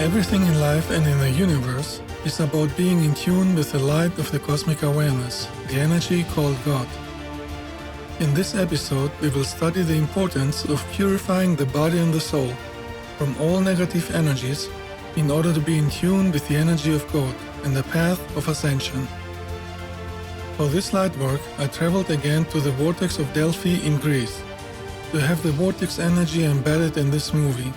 Everything in life and in the universe is about being in tune with the light of the cosmic awareness, the energy called God. In this episode, we will study the importance of purifying the body and the soul from all negative energies in order to be in tune with the energy of God and the path of ascension. For this light work, I traveled again to the vortex of Delphi in Greece to have the vortex energy embedded in this movie.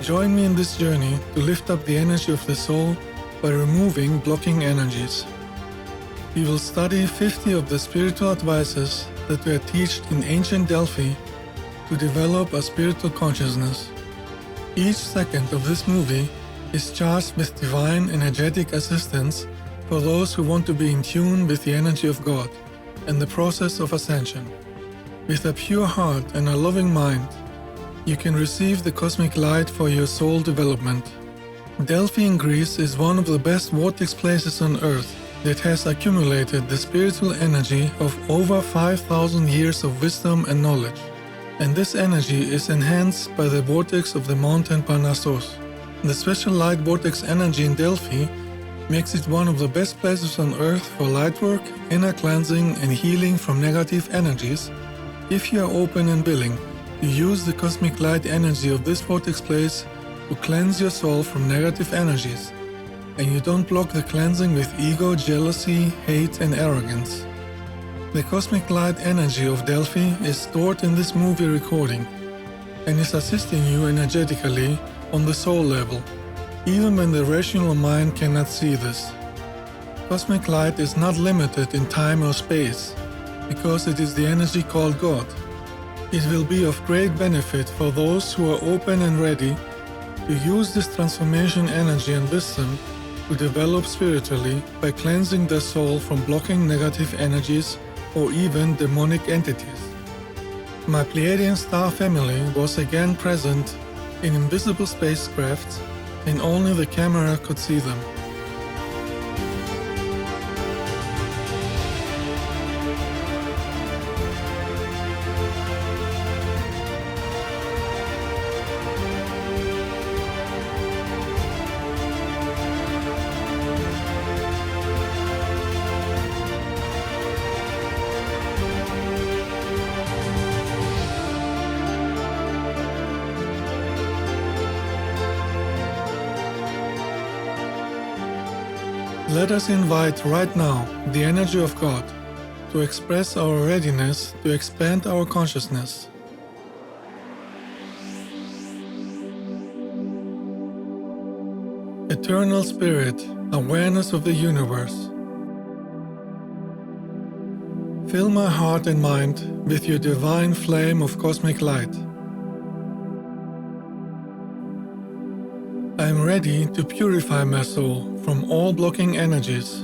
Join me in this journey to lift up the energy of the soul by removing blocking energies. We will study 50 of the spiritual advices that were taught in ancient Delphi to develop a spiritual consciousness. Each second of this movie is charged with divine energetic assistance for those who want to be in tune with the energy of God and the process of ascension. With a pure heart and a loving mind, you can receive the cosmic light for your soul development. Delphi in Greece is one of the best vortex places on earth that has accumulated the spiritual energy of over 5,000 years of wisdom and knowledge. And this energy is enhanced by the vortex of the mountain Parnassos. The special light vortex energy in Delphi makes it one of the best places on earth for light work, inner cleansing and healing from negative energies if you are open and willing to use the cosmic light energy of this vortex place to cleanse your soul from negative energies, and you don't block the cleansing with ego, jealousy, hate and arrogance. The cosmic light energy of Delphi is stored in this movie recording and is assisting you energetically on the soul level, even when the rational mind cannot see this. Cosmic light is not limited in time or space because it is the energy called God. It will be of great benefit for those who are open and ready to use this transformation energy and wisdom to develop spiritually by cleansing their soul from blocking negative energies or even demonic entities. My Pleiadian star family was again present in invisible spacecrafts and only the camera could see them. Let us invite right now the energy of God to express our readiness to expand our consciousness. Eternal Spirit, awareness of the universe, fill my heart and mind with your divine flame of cosmic light. I am ready to purify my soul from all blocking energies.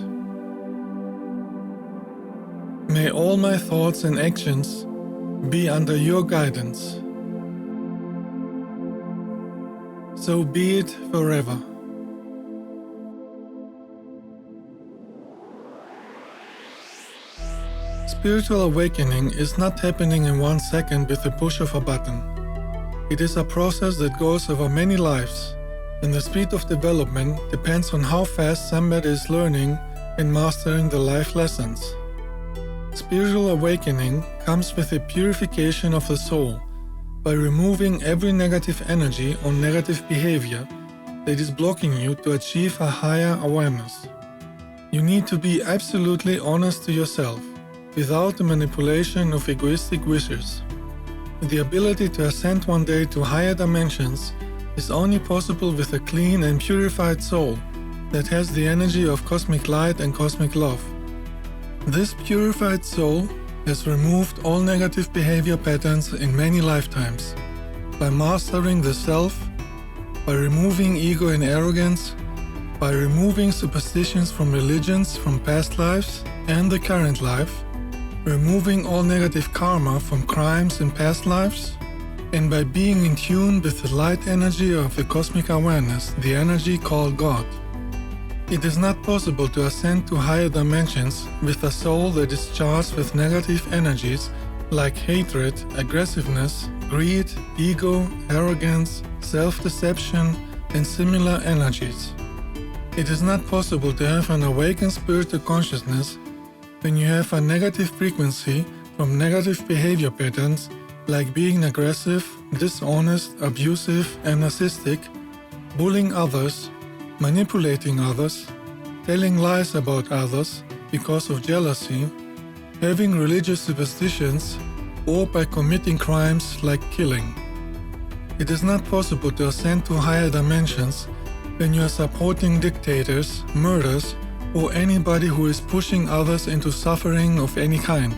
May all my thoughts and actions be under your guidance. So be it forever. Spiritual awakening is not happening in 1 second with the push of a button. It is a process that goes over many lives, and the speed of development depends on how fast somebody is learning and mastering the life lessons. Spiritual awakening comes with a purification of the soul by removing every negative energy or negative behavior that is blocking you to achieve a higher awareness. You need to be absolutely honest to yourself, without the manipulation of egoistic wishes. The ability to ascend one day to higher dimensions is only possible with a clean and purified soul that has the energy of cosmic light and cosmic love. This purified soul has removed all negative behavior patterns in many lifetimes by mastering the self, by removing ego and arrogance, by removing superstitions from religions from past lives and the current life, removing all negative karma from crimes in past lives, and by being in tune with the light energy of the cosmic awareness, the energy called God. It is not possible to ascend to higher dimensions with a soul that is charged with negative energies like hatred, aggressiveness, greed, ego, arrogance, self-deception, and similar energies. It is not possible to have an awakened spiritual consciousness when you have a negative frequency from negative behavior patterns like being aggressive, dishonest, abusive, and narcissistic, bullying others, manipulating others, telling lies about others because of jealousy, having religious superstitions, or by committing crimes like killing. It is not possible to ascend to higher dimensions when you are supporting dictators, murders, or anybody who is pushing others into suffering of any kind.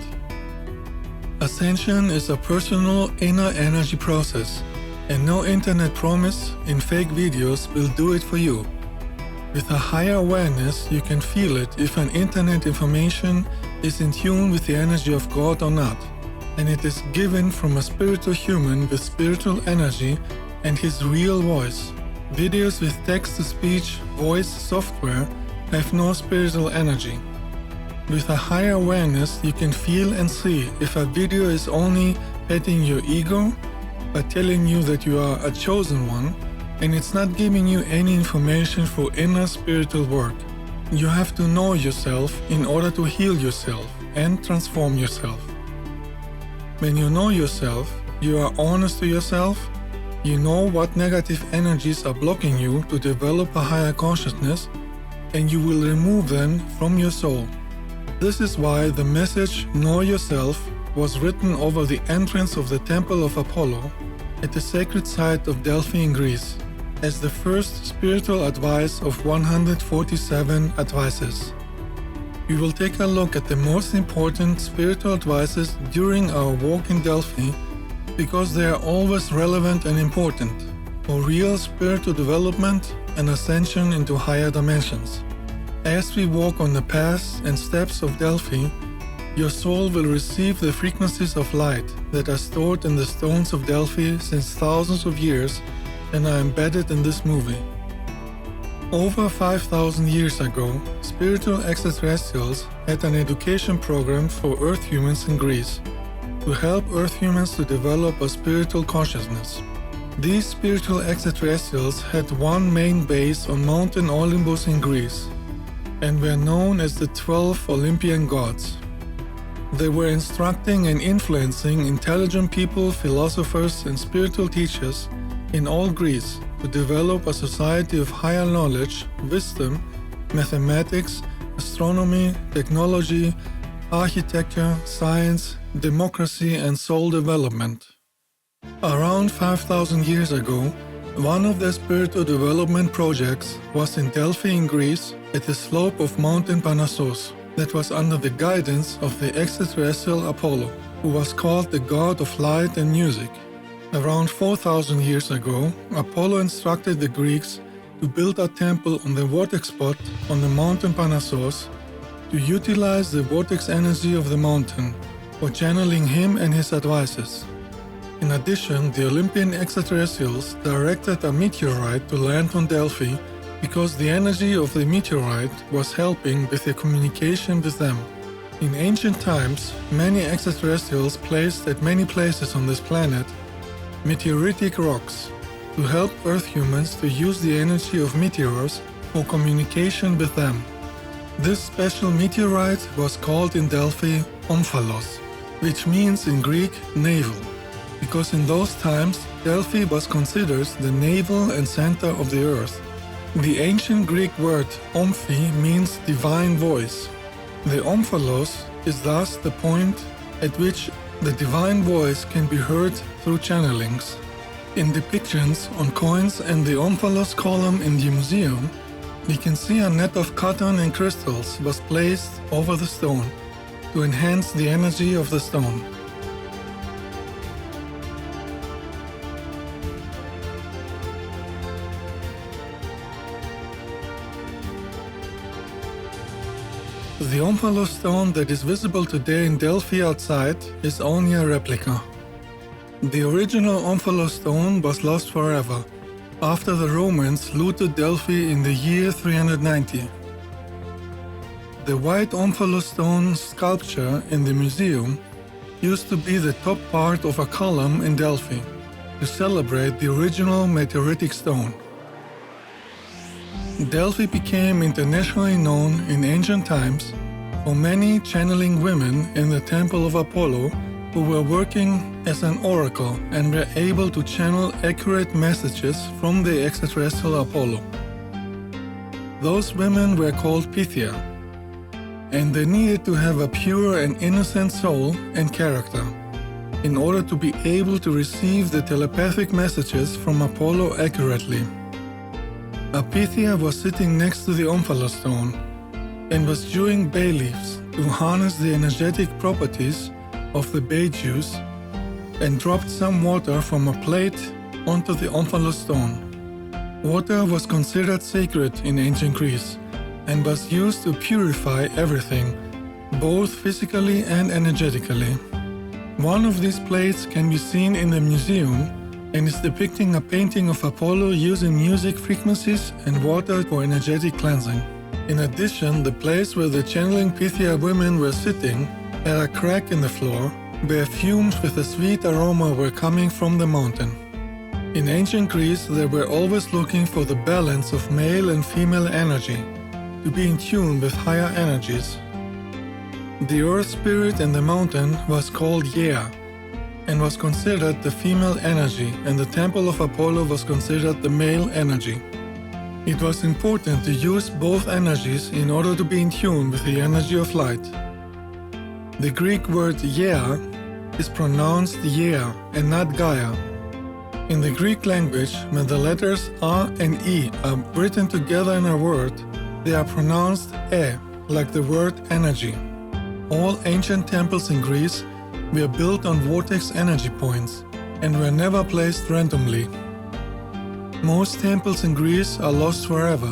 Ascension is a personal inner energy process, and no internet promise in fake videos will do it for you. With a higher awareness, you can feel it if an internet information is in tune with the energy of God or not, and it is given from a spiritual human with spiritual energy and his real voice. Videos with text-to-speech voice software have no spiritual energy. With a higher awareness, you can feel and see if a video is only petting your ego by telling you that you are a chosen one, and it's not giving you any information for inner spiritual work. You have to know yourself in order to heal yourself and transform yourself. When you know yourself, you are honest to yourself, you know what negative energies are blocking you to develop a higher consciousness, and you will remove them from your soul. This is why the message Know Yourself was written over the entrance of the Temple of Apollo at the sacred site of Delphi in Greece, as the first spiritual advice of 147 advices. We will take a look at the most important spiritual advices during our walk in Delphi because they are always relevant and important for real spiritual development and ascension into higher dimensions. As we walk on the paths and steps of Delphi, your soul will receive the frequencies of light that are stored in the stones of Delphi since thousands of years and are embedded in this movie. Over 5,000 years ago, spiritual extraterrestrials had an education program for Earth humans in Greece to help Earth humans to develop a spiritual consciousness. These spiritual extraterrestrials had one main base on Mountain Olympus in Greece, and were known as the 12 Olympian gods. They were instructing and influencing intelligent people, philosophers, and spiritual teachers in all Greece to develop a society of higher knowledge, wisdom, mathematics, astronomy, technology, architecture, science, democracy, and soul development. Around 5,000 years ago, one of their spiritual development projects was in Delphi in Greece at the slope of Mountain Parnassus that was under the guidance of the extraterrestrial Apollo, who was called the god of light and music. Around 4,000 years ago, Apollo instructed the Greeks to build a temple on the vortex spot on the Mountain Parnassus to utilize the vortex energy of the mountain for channeling him and his advices. In addition, the Olympian extraterrestrials directed a meteorite to land on Delphi because the energy of the meteorite was helping with the communication with them. In ancient times, many extraterrestrials placed at many places on this planet meteoritic rocks to help Earth humans to use the energy of meteors for communication with them. This special meteorite was called in Delphi Omphalos, which means in Greek navel, because in those times Delphi was considered the navel and center of the earth. The ancient Greek word omphi means divine voice. The omphalos is thus the point at which the divine voice can be heard through channelings. In depictions on coins and the omphalos column in the museum, we can see a net of cotton and crystals was placed over the stone to enhance the energy of the stone. The omphalos stone that is visible today in Delphi outside is only a replica. The original omphalos stone was lost forever after the Romans looted Delphi in the year 390. The white omphalos stone sculpture in the museum used to be the top part of a column in Delphi to celebrate the original meteoritic stone. Delphi became internationally known in ancient times for many channeling women in the Temple of Apollo who were working as an oracle and were able to channel accurate messages from the extraterrestrial Apollo. Those women were called Pythia, and they needed to have a pure and innocent soul and character in order to be able to receive the telepathic messages from Apollo accurately. A Pythia was sitting next to the Omphalos stone and was chewing bay leaves to harness the energetic properties of the bay juice, and dropped some water from a plate onto the Omphalos stone. Water was considered sacred in ancient Greece and was used to purify everything, both physically and energetically. One of these plates can be seen in the museum and is depicting a painting of Apollo using music frequencies and water for energetic cleansing. In addition, the place where the channeling Pythia women were sitting had a crack in the floor where fumes with a sweet aroma were coming from the mountain. In ancient Greece, they were always looking for the balance of male and female energy, to be in tune with higher energies. The earth spirit in the mountain was called Yea, and was considered the female energy, and the temple of Apollo was considered the male energy. It was important to use both energies in order to be in tune with the energy of light. The Greek word Yea is pronounced Yea and not Gaia. In the Greek language, when the letters A and E are written together in a word, they are pronounced E, like the word energy. All ancient temples in Greece were built on vortex energy points and were never placed randomly. Most temples in Greece are lost forever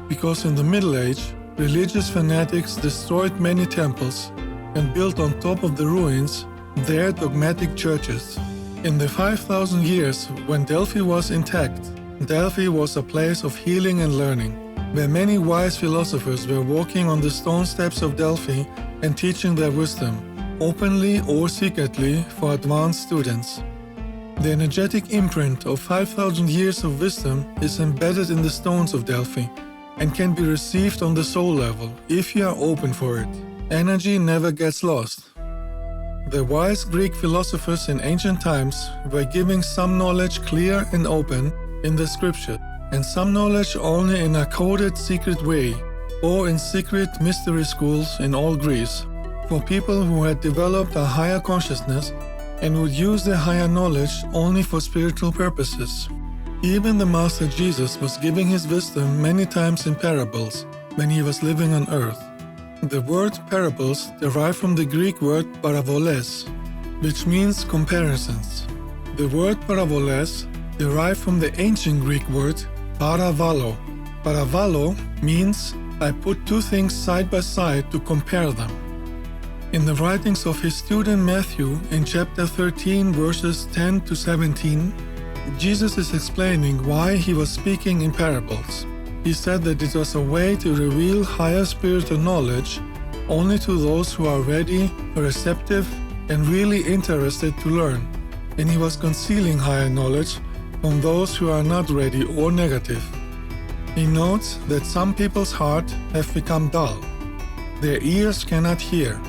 because in the Middle Age, religious fanatics destroyed many temples and built on top of the ruins their dogmatic churches. In the 5,000 years when Delphi was intact, Delphi was a place of healing and learning, where many wise philosophers were walking on the stone steps of Delphi and teaching their wisdom, openly or secretly for advanced students. The energetic imprint of 5,000 years of wisdom is embedded in the stones of Delphi and can be received on the soul level if you are open for it. Energy never gets lost. The wise Greek philosophers in ancient times were giving some knowledge clear and open in the scripture, and some knowledge only in a coded secret way, or in secret mystery schools in all Greece, for people who had developed a higher consciousness and would use their higher knowledge only for spiritual purposes. Even the Master Jesus was giving his wisdom many times in parables when he was living on earth. The word parables derived from the Greek word paravoles, which means comparisons. The word paravoles derived from the ancient Greek word paravalo. Paravalo means I put two things side by side to compare them. In the writings of his student Matthew in chapter 13 verses 10 to 17, Jesus is explaining why he was speaking in parables. He said that it was a way to reveal higher spiritual knowledge only to those who are ready, receptive, and really interested to learn, and he was concealing higher knowledge from those who are not ready or negative. He notes that some people's heart have become dull. Their ears cannot hear.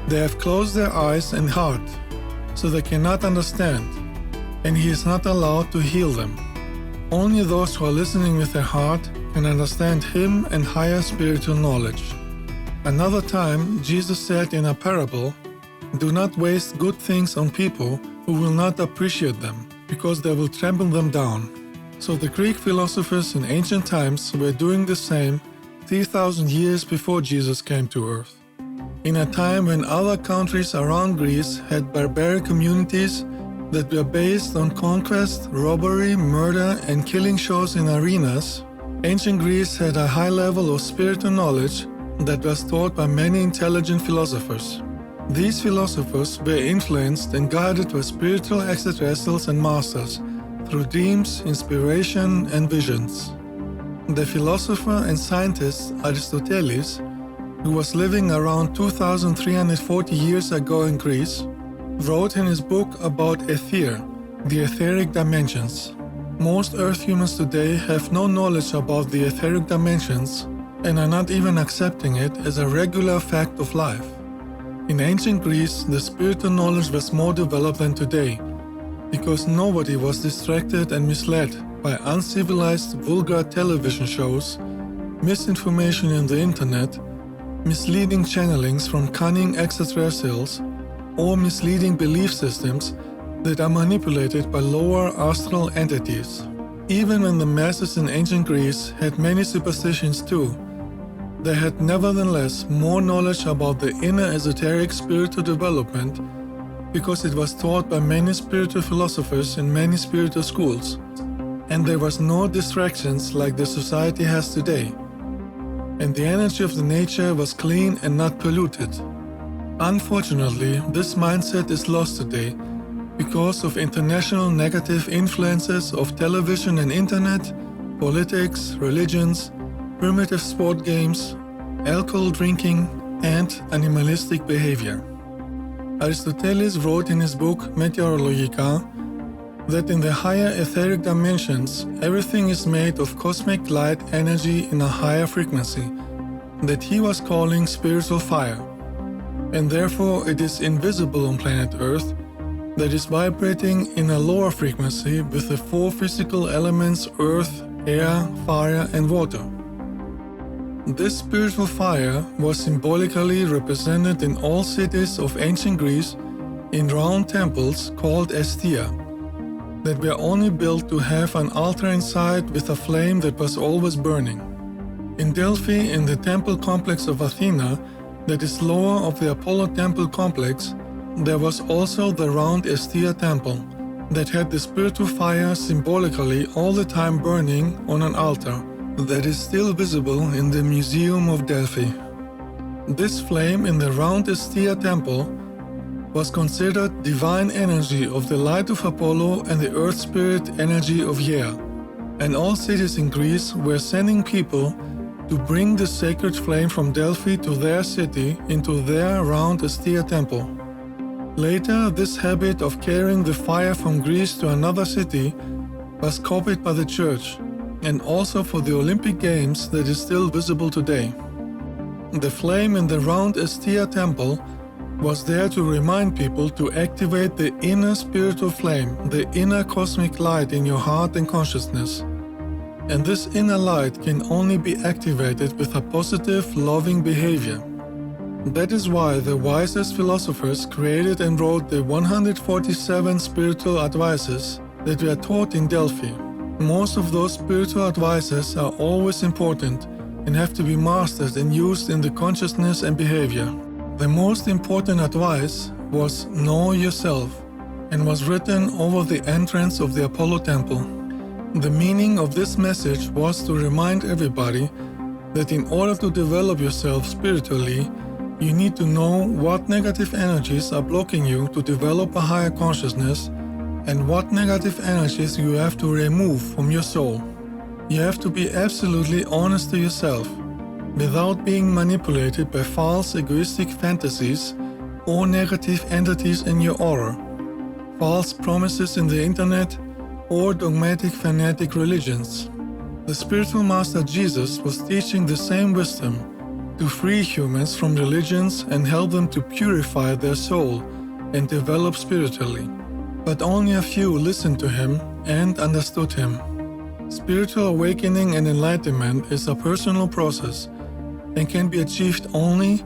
They have closed their eyes and heart, so they cannot understand, and he is not allowed to heal them. Only those who are listening with their heart can understand him and higher spiritual knowledge. Another time, Jesus said in a parable, "Do not waste good things on people who will not appreciate them, because they will trample them down." So the Greek philosophers in ancient times were doing the same 3,000 years before Jesus came to earth. In a time when other countries around Greece had barbaric communities that were based on conquest, robbery, murder, and killing shows in arenas, ancient Greece had a high level of spiritual knowledge that was taught by many intelligent philosophers. These philosophers were influenced and guided by spiritual extraterrestrials and masters through dreams, inspiration, and visions. The philosopher and scientist Aristoteles, who was living around 2,340 years ago in Greece, wrote in his book about ether, the etheric dimensions. Most Earth humans today have no knowledge about the etheric dimensions and are not even accepting it as a regular fact of life. In ancient Greece, the spiritual knowledge was more developed than today, because nobody was distracted and misled by uncivilized, vulgar television shows, misinformation in the internet, misleading channelings from cunning extraterrestrials, or misleading belief systems that are manipulated by lower astral entities. Even when the masses in ancient Greece had many superstitions too, they had nevertheless more knowledge about the inner esoteric spiritual development because it was taught by many spiritual philosophers in many spiritual schools, and there was no distractions like the society has today, and the energy of the nature was clean and not polluted. Unfortunately, this mindset is lost today because of international negative influences of television and internet, politics, religions, primitive sport games, alcohol drinking, and animalistic behavior. Aristoteles wrote in his book Meteorologica that in the higher etheric dimensions, everything is made of cosmic light energy in a higher frequency that he was calling spiritual fire, and therefore it is invisible on planet Earth that is vibrating in a lower frequency with the four physical elements earth, air, fire, and water. This spiritual fire was symbolically represented in all cities of ancient Greece in round temples called astia, that were only built to have an altar inside with a flame that was always burning. In Delphi, in the temple complex of Athena, that is lower of the Apollo temple complex, there was also the round astia temple, that had the spiritual fire symbolically all the time burning on an altar, that is still visible in the Museum of Delphi. This flame in the round astia temple was considered divine energy of the light of Apollo and the earth spirit energy of Ea, and all cities in Greece were sending people to bring the sacred flame from Delphi to their city into their round astia temple. Later, this habit of carrying the fire from Greece to another city was copied by the Church, and also for the Olympic Games that is still visible today. The flame in the round astia temple was there to remind people to activate the inner spiritual flame, the inner cosmic light in your heart and consciousness. And this inner light can only be activated with a positive, loving behavior. That is why the wisest philosophers created and wrote the 147 spiritual advices that were taught in Delphi. Most of those spiritual advices are always important and have to be mastered and used in the consciousness and behavior. The most important advice was know yourself and was written over the entrance of the Apollo temple. The meaning of this message was to remind everybody that in order to develop yourself spiritually, you need to know what negative energies are blocking you to develop a higher consciousness and what negative energies you have to remove from your soul. You have to be absolutely honest to yourself, without being manipulated by false egoistic fantasies or negative entities in your aura, false promises in the internet, or dogmatic fanatic religions. The spiritual master Jesus was teaching the same wisdom to free humans from religions and help them to purify their soul and develop spiritually. But only a few listened to him and understood him. Spiritual awakening and enlightenment is a personal process and can be achieved only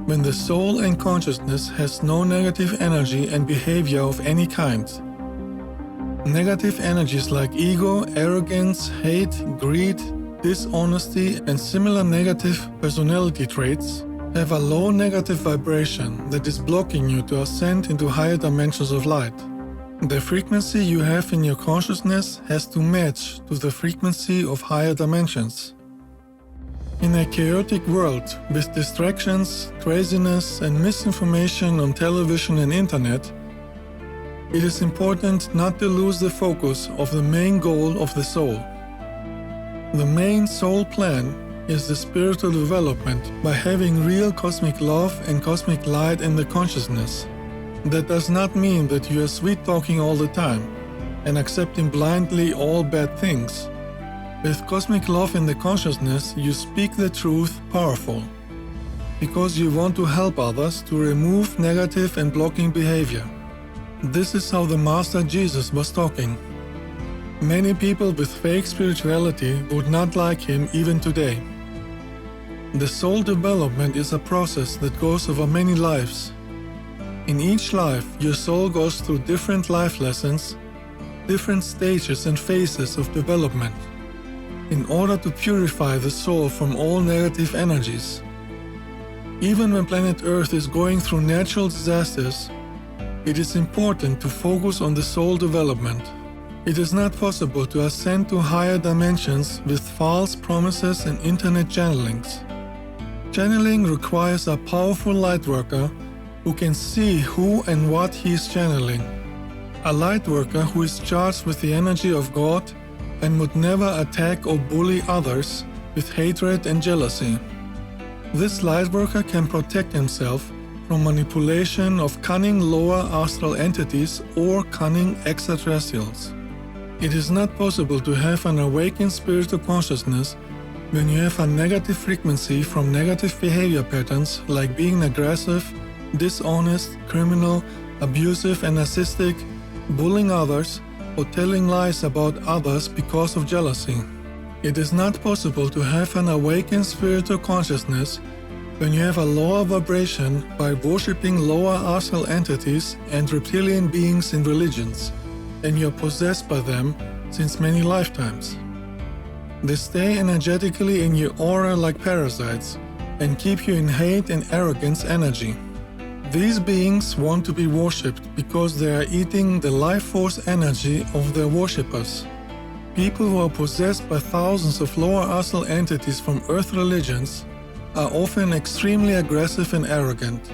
when the soul and consciousness has no negative energy and behavior of any kind. Negative energies like ego, arrogance, hate, greed, dishonesty, and similar negative personality traits have a low negative vibration that is blocking you to ascend into higher dimensions of light. The frequency you have in your consciousness has to match to the frequency of higher dimensions. In a chaotic world with distractions, craziness, and misinformation on television and internet, it is important not to lose the focus of the main goal of the soul. The main soul plan is the spiritual development by having real cosmic love and cosmic light in the consciousness. That does not mean that you are sweet-talking all the time. and accepting blindly all bad things. With cosmic love in the consciousness, you speak the truth powerful, because you want to help others to remove negative and blocking behavior. This is how the Master Jesus was talking. Many people with fake spirituality would not like him even today. The soul development is a process that goes over many lives. In each life, your soul goes through different life lessons, different stages and phases of development, in order to purify the soul from all negative energies. Even when planet Earth is going through natural disasters, it is important to focus on the soul development. It is not possible to ascend to higher dimensions with false promises and internet channelings. Channeling requires a powerful lightworker who can see who and what he is channeling. A lightworker who is charged with the energy of God and would never attack or bully others with hatred and jealousy. This lightworker can protect himself from manipulation of cunning lower astral entities or cunning extraterrestrials. It is not possible to have an awakened spiritual consciousness when you have a negative frequency from negative behavior patterns like being aggressive, dishonest, criminal, abusive and narcissistic, bullying others, or telling lies about others because of jealousy. It is not possible to have an awakened spiritual consciousness when you have a lower vibration by worshipping lower astral entities and reptilian beings in religions, and you are possessed by them since many lifetimes. They stay energetically in your aura like parasites and keep you in hate and arrogance energy. These beings want to be worshipped because they are eating the life force energy of their worshippers. People who are possessed by thousands of lower astral entities from earth religions are often extremely aggressive and arrogant.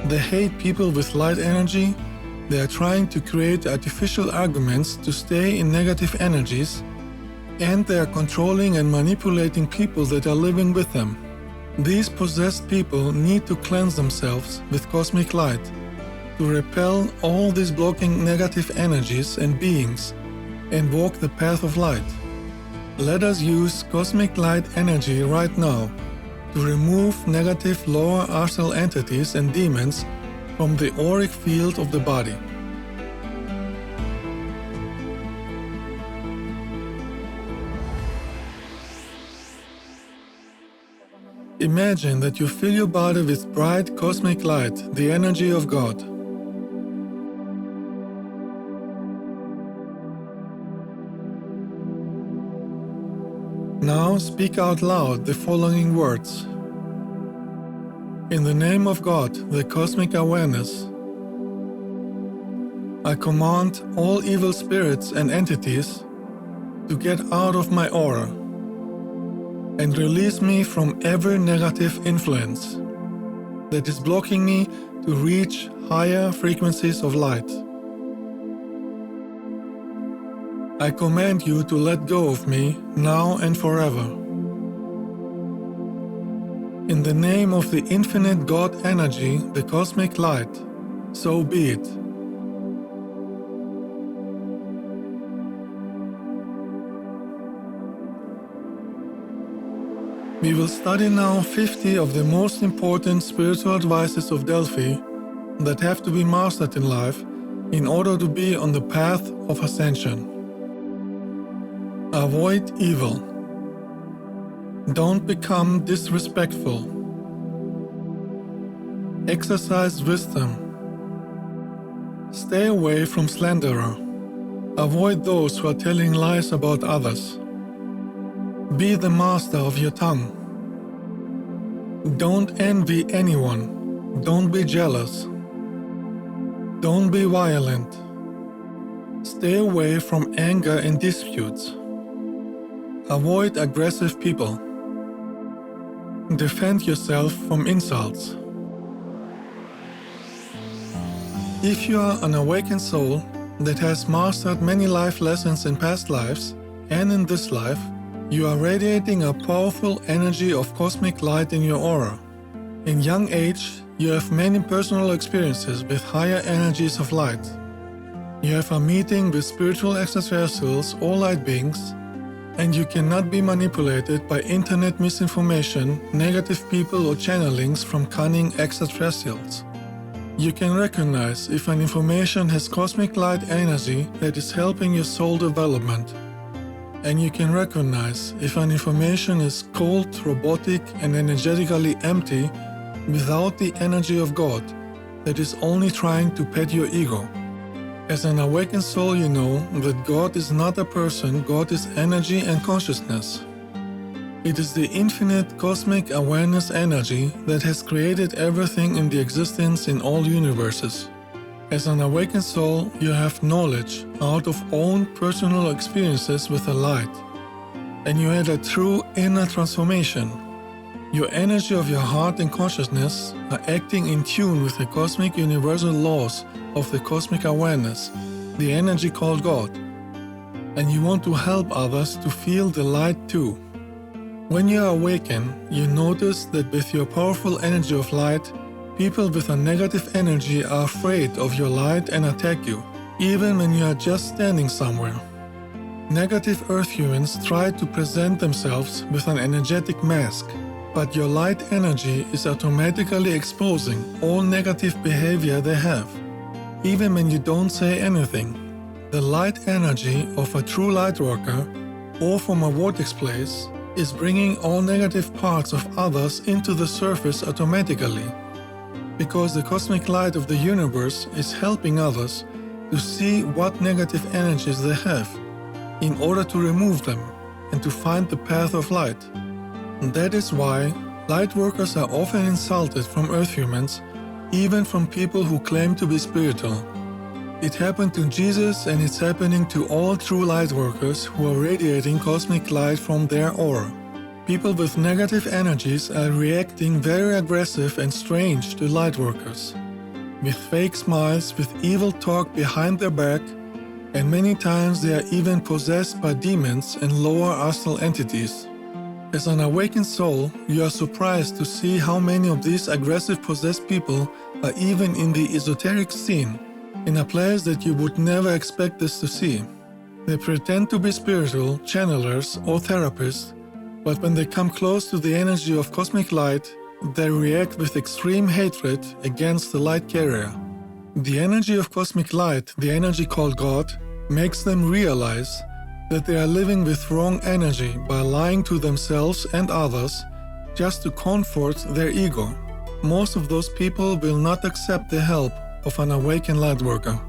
They hate people with light energy. They are trying to create artificial arguments to stay in negative energies, and they are controlling and manipulating people that are living with them. These possessed people need to cleanse themselves with cosmic light to repel all these blocking negative energies and beings and walk the path of light. Let us use cosmic light energy right now to remove negative lower astral entities and demons from the auric field of the body. Imagine that you fill your body with bright cosmic light, the energy of God. Now speak out loud the following words. In the name of God, the cosmic awareness, I command all evil spirits and entities to get out of my aura and release me from every negative influence that is blocking me to reach higher frequencies of light. I command you to let go of me now and forever. In the name of the infinite God energy, the cosmic light, so be it. We will study now 50 of the most important spiritual advices of Delphi that have to be mastered in life in order to be on the path of ascension. Avoid evil. Don't become disrespectful. Exercise wisdom. Stay away from slanderer. Avoid those who are telling lies about others. Be the master of your tongue. Don't envy anyone. Don't be jealous. Don't be violent. Stay away from anger and disputes. Avoid aggressive people. Defend yourself from insults. If you are an awakened soul that has mastered many life lessons in past lives and in this life, you are radiating a powerful energy of cosmic light in your aura. In young age, you have many personal experiences with higher energies of light. You have a meeting with spiritual extraterrestrials or light beings, and you cannot be manipulated by internet misinformation, negative people, or channelings from cunning extraterrestrials. You can recognize if an information has cosmic light energy that is helping your soul development. And you can recognize if an information is cold, robotic, and energetically empty without the energy of God that is only trying to pet your ego. As an awakened soul, you know that God is not a person, God is energy and consciousness. It is the infinite cosmic awareness energy that has created everything in the existence in all universes. As an awakened soul, you have knowledge out of own personal experiences with the light, and you had a true inner transformation. Your energy of your heart and consciousness are acting in tune with the cosmic universal laws of the cosmic awareness, the energy called God. And you want to help others to feel the light too. When you awaken, you notice that with your powerful energy of light, people with a negative energy are afraid of your light and attack you, even when you are just standing somewhere. Negative earth humans try to present themselves with an energetic mask, but your light energy is automatically exposing all negative behavior they have, even when you don't say anything. The light energy of a true light worker, or from a vortex place, is bringing all negative parts of others into the surface automatically, because the cosmic light of the universe is helping others to see what negative energies they have, in order to remove them and to find the path of light. That is why light workers are often insulted from earth humans, even from people who claim to be spiritual. It happened to Jesus, and it's happening to all true light workers who are radiating cosmic light from their aura. People with negative energies are reacting very aggressive and strange to light workers, with fake smiles, with evil talk behind their back, and many times they are even possessed by demons and lower astral entities. As an awakened soul, you are surprised to see how many of these aggressive possessed people are even in the esoteric scene, in a place that you would never expect this to see. They pretend to be spiritual, channelers, or therapists, but when they come close to the energy of cosmic light, they react with extreme hatred against the light carrier. The energy of cosmic light, the energy called God, makes them realize that they are living with wrong energy by lying to themselves and others just to comfort their ego. Most of those people will not accept the help of an awakened light worker.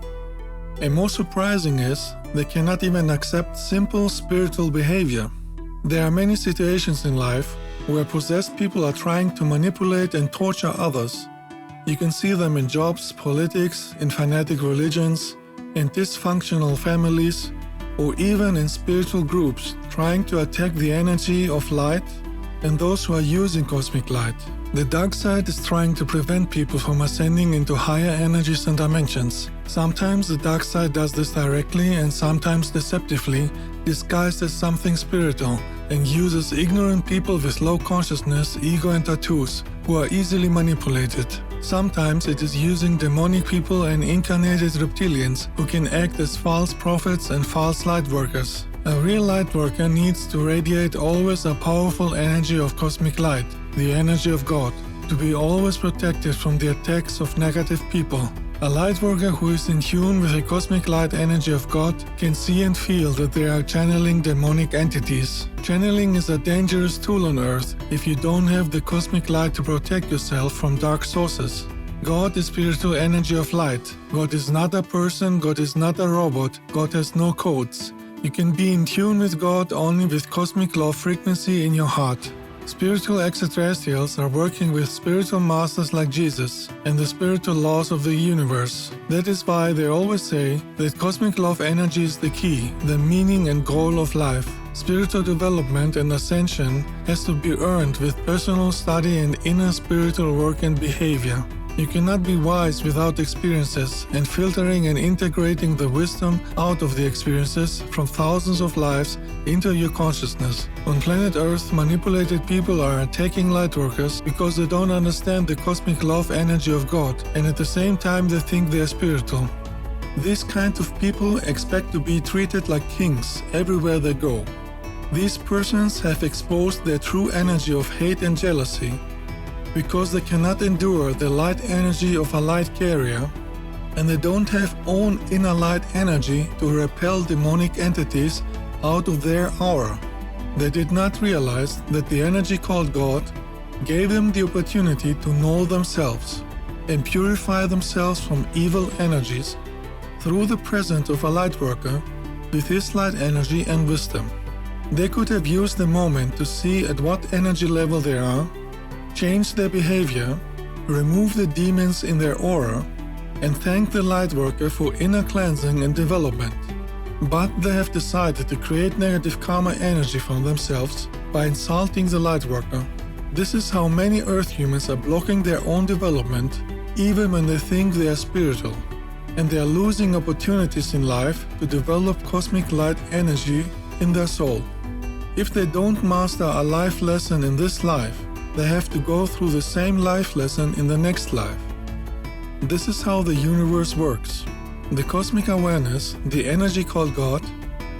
And more surprising is, they cannot even accept simple spiritual behavior. There are many situations in life where possessed people are trying to manipulate and torture others. You can see them in jobs, politics, in fanatic religions, in dysfunctional families, or even in spiritual groups trying to attack the energy of light and those who are using cosmic light. The dark side is trying to prevent people from ascending into higher energies and dimensions. Sometimes the dark side does this directly and sometimes deceptively, disguised as something spiritual, and uses ignorant people with low consciousness, ego and tattoos, who are easily manipulated. Sometimes it is using demonic people and incarnated reptilians who can act as false prophets and false light workers. A real light worker needs to radiate always a powerful energy of cosmic light, the energy of God, to be always protected from the attacks of negative people. A light worker who is in tune with the cosmic light energy of God can see and feel that they are channeling demonic entities. Channeling is a dangerous tool on Earth if you don't have the cosmic light to protect yourself from dark sources. God is spiritual energy of light. God is not a person, God is not a robot, God has no codes. You can be in tune with God only with cosmic law frequency in your heart. Spiritual extraterrestrials are working with spiritual masters like Jesus and the spiritual laws of the universe. That is why they always say that cosmic love energy is the key, the meaning and goal of life. Spiritual development and ascension has to be earned with personal study and inner spiritual work and behavior. You cannot be wise without experiences, and filtering and integrating the wisdom out of the experiences from thousands of lives into your consciousness. On planet Earth, manipulated people are attacking lightworkers because they don't understand the cosmic love energy of God, and at the same time they think they are spiritual. These kinds of people expect to be treated like kings everywhere they go. These persons have exposed their true energy of hate and jealousy because they cannot endure the light energy of a light carrier, and they don't have own inner light energy to repel demonic entities out of their aura. They did not realize that the energy called God gave them the opportunity to know themselves and purify themselves from evil energies through the presence of a light worker with his light energy and wisdom. They could have used the moment to see at what energy level they are, change their behavior, remove the demons in their aura, and thank the light worker for inner cleansing and development. But they have decided to create negative karma energy from themselves by insulting the light worker. This is how many earth humans are blocking their own development even when they think they are spiritual, and they are losing opportunities in life to develop cosmic light energy in their soul. If they don't master a life lesson in this life, they have to go through the same life lesson in the next life. This is how the universe works. The cosmic awareness, the energy called God,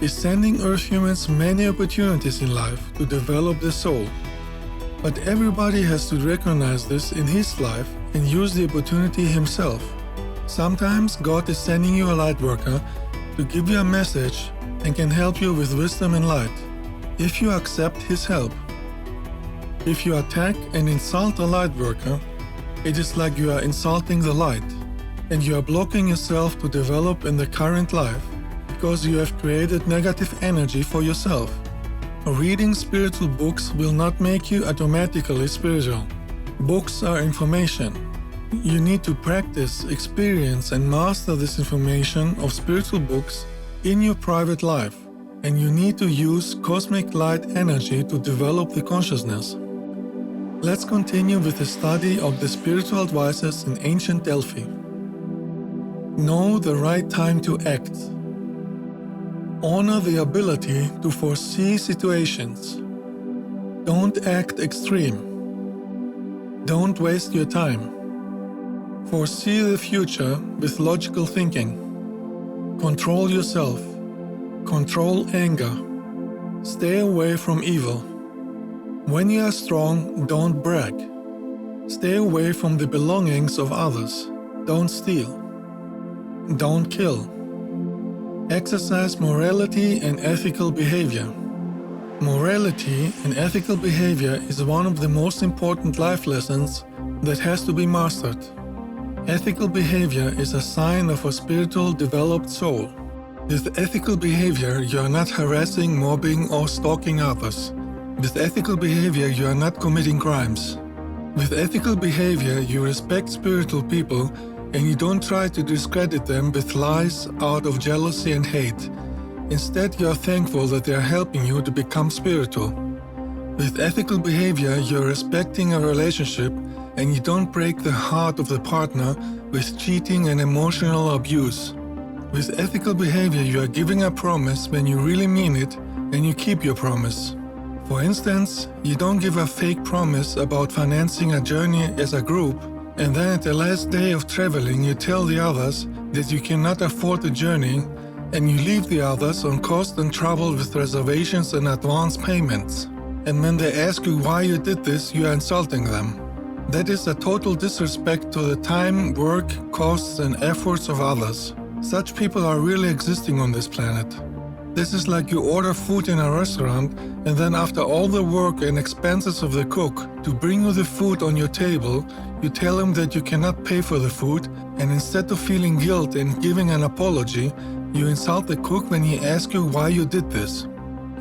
is sending earth humans many opportunities in life to develop their soul. But everybody has to recognize this in his life and use the opportunity himself. Sometimes God is sending you a light worker to give you a message and can help you with wisdom and light, if you accept his help. If you attack and insult a light worker, it is like you are insulting the light, and you are blocking yourself to develop in the current life because you have created negative energy for yourself. Reading spiritual books will not make you automatically spiritual. Books are information. You need to practice, experience, and master this information of spiritual books in your private life, and you need to use cosmic light energy to develop the consciousness. Let's continue with the study of the spiritual advices in ancient Delphi. Know the right time to act. Honor the ability to foresee situations. Don't act extreme. Don't waste your time. Foresee the future with logical thinking. Control yourself. Control anger. Stay away from evil. When you are strong, don't brag. Stay away from the belongings of others. Don't steal. Don't kill. Exercise morality and ethical behavior. Morality and ethical behavior is one of the most important life lessons that has to be mastered. Ethical behavior is a sign of a spiritual developed soul. With ethical behavior, you are not harassing, mobbing, or stalking others. With ethical behavior, you are not committing crimes. With ethical behavior, you respect spiritual people and you don't try to discredit them with lies out of jealousy and hate. Instead, you are thankful that they are helping you to become spiritual. With ethical behavior, you are respecting a relationship and you don't break the heart of the partner with cheating and emotional abuse. With ethical behavior, you are giving a promise when you really mean it and you keep your promise. For instance, you don't give a fake promise about financing a journey as a group, and then at the last day of traveling you tell the others that you cannot afford the journey, and you leave the others on cost and trouble with reservations and advance payments. And when they ask you why you did this, you are insulting them. That is a total disrespect to the time, work, costs, and efforts of others. Such people are really existing on this planet. This is like you order food in a restaurant and then after all the work and expenses of the cook to bring you the food on your table, you tell him that you cannot pay for the food, and instead of feeling guilt and giving an apology, you insult the cook when he asks you why you did this.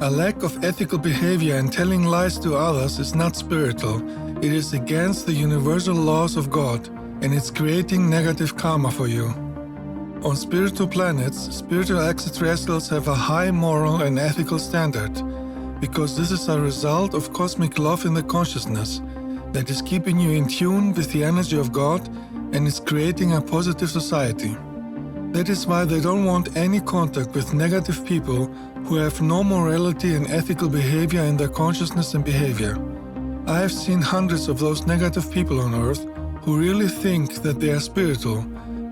A lack of ethical behavior and telling lies to others is not spiritual. It is against the universal laws of God, and it's creating negative karma for you. On spiritual planets, spiritual extraterrestrials have a high moral and ethical standard, because this is a result of cosmic love in the consciousness that is keeping you in tune with the energy of God and is creating a positive society. That is why they don't want any contact with negative people who have no morality and ethical behavior in their consciousness and behavior. I have seen hundreds of those negative people on Earth who really think that they are spiritual,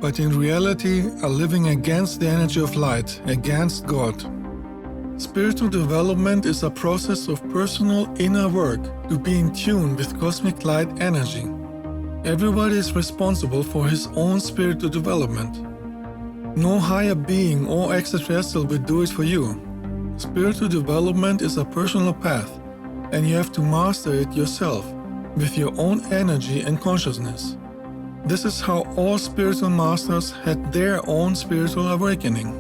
but in reality are living against the energy of light, against God. Spiritual development is a process of personal inner work to be in tune with cosmic light energy. Everybody is responsible for his own spiritual development. No higher being or extraterrestrial will do it for you. Spiritual development is a personal path, and you have to master it yourself with your own energy and consciousness. This is how all spiritual masters had their own spiritual awakening.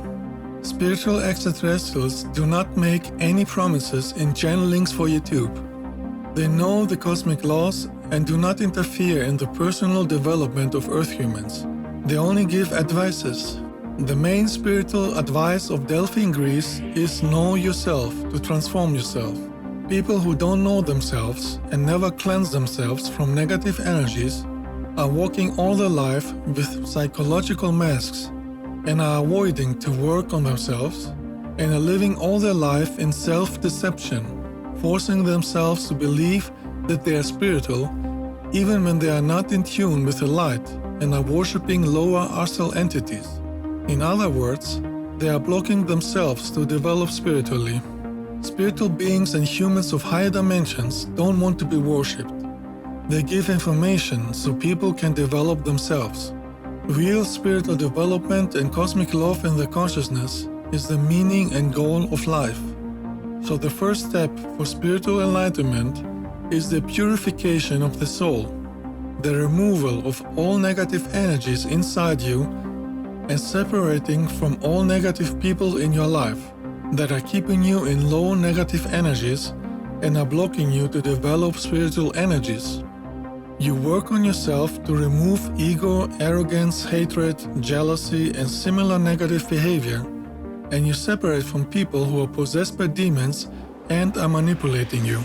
Spiritual extraterrestrials do not make any promises in channelings for YouTube. They know the cosmic laws and do not interfere in the personal development of Earth humans. They only give advices. The main spiritual advice of Delphi in Greece is know yourself to transform yourself. People who don't know themselves and never cleanse themselves from negative energies are walking all their life with psychological masks and are avoiding to work on themselves and are living all their life in self-deception, forcing themselves to believe that they are spiritual even when they are not in tune with the light and are worshipping lower astral entities. In other words, they are blocking themselves to develop spiritually. Spiritual beings and humans of higher dimensions don't want to be worshipped. They give information so people can develop themselves. Real spiritual development and cosmic love in the consciousness is the meaning and goal of life. So the first step for spiritual enlightenment is the purification of the soul, the removal of all negative energies inside you and separating from all negative people in your life that are keeping you in low negative energies and are blocking you to develop spiritual energies. You work on yourself to remove ego, arrogance, hatred, jealousy, and similar negative behavior, and you separate from people who are possessed by demons and are manipulating you.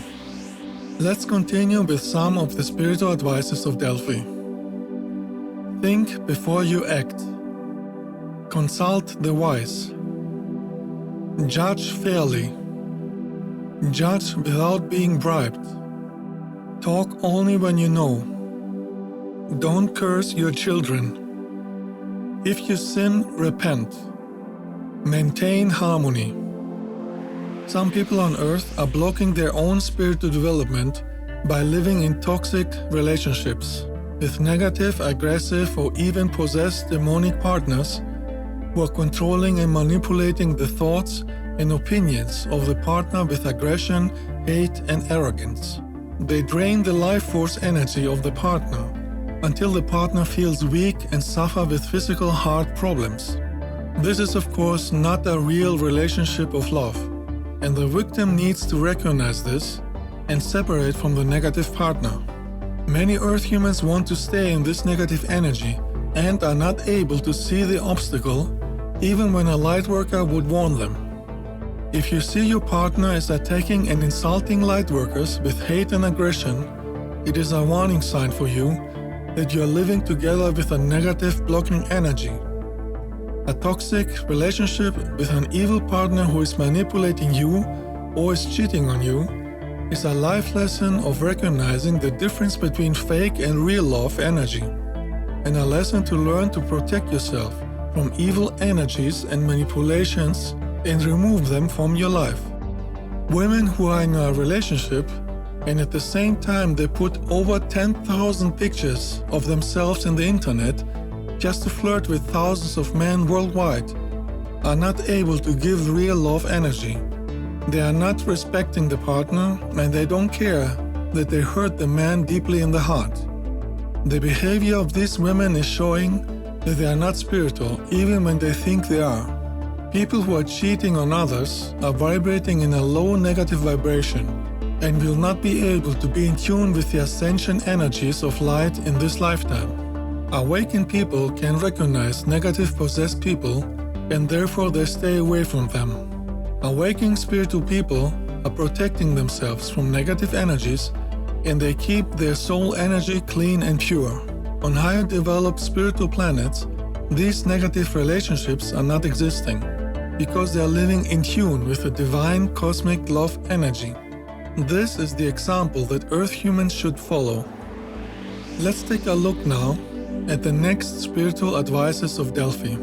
Let's continue with some of the spiritual advices of Delphi. Think before you act. Consult the wise. Judge fairly. Judge without being bribed. Talk only when you know. Don't curse your children. If you sin, repent. Maintain harmony. Some people on earth are blocking their own spiritual development by living in toxic relationships with negative, aggressive, or even possessed demonic partners who are controlling and manipulating the thoughts and opinions of the partner with aggression, hate, and arrogance. They drain the life force energy of the partner until the partner feels weak and suffers with physical heart problems. This is of course not a real relationship of love, and the victim needs to recognize this and separate from the negative partner. Many Earth humans want to stay in this negative energy and are not able to see the obstacle even when a lightworker would warn them. If you see your partner is attacking and insulting lightworkers with hate and aggression, it is a warning sign for you that you are living together with a negative blocking energy. A toxic relationship with an evil partner who is manipulating you or is cheating on you is a life lesson of recognizing the difference between fake and real love energy, and a lesson to learn to protect yourself from evil energies and manipulations and remove them from your life. Women who are in a relationship and at the same time they put over 10,000 pictures of themselves in the internet just to flirt with thousands of men worldwide are not able to give real love energy. They are not respecting the partner and they don't care that they hurt the man deeply in the heart. The behavior of these women is showing that they are not spiritual even when they think they are. People who are cheating on others are vibrating in a low negative vibration and will not be able to be in tune with the ascension energies of light in this lifetime. Awakened people can recognize negative possessed people and therefore they stay away from them. Awakened spiritual people are protecting themselves from negative energies and they keep their soul energy clean and pure. On higher developed spiritual planets, these negative relationships are not existing because they are living in tune with the divine cosmic love energy. This is the example that Earth humans should follow. Let's take a look now at the next Spiritual Advices of Delphi.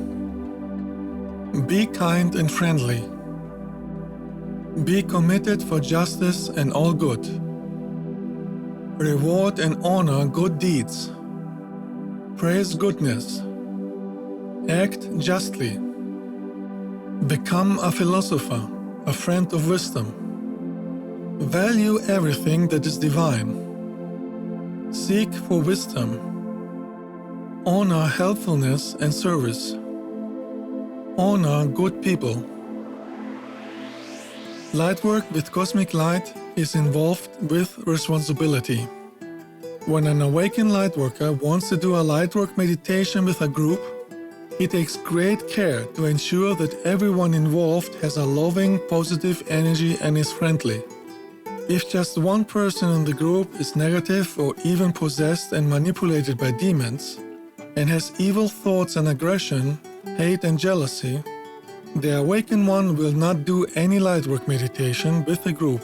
Be kind and friendly. Be committed for justice and all good. Reward and honor good deeds. Praise goodness. Act justly. Become a philosopher, a friend of wisdom. Value everything that is divine. Seek for wisdom. Honor helpfulness and service. Honor good people. Lightwork with Cosmic Light is involved with responsibility. When an awakened lightworker wants to do a lightwork meditation with a group, he takes great care to ensure that everyone involved has a loving, positive energy and is friendly. If just one person in the group is negative or even possessed and manipulated by demons, and has evil thoughts and aggression, hate and jealousy, the awakened one will not do any lightwork meditation with the group,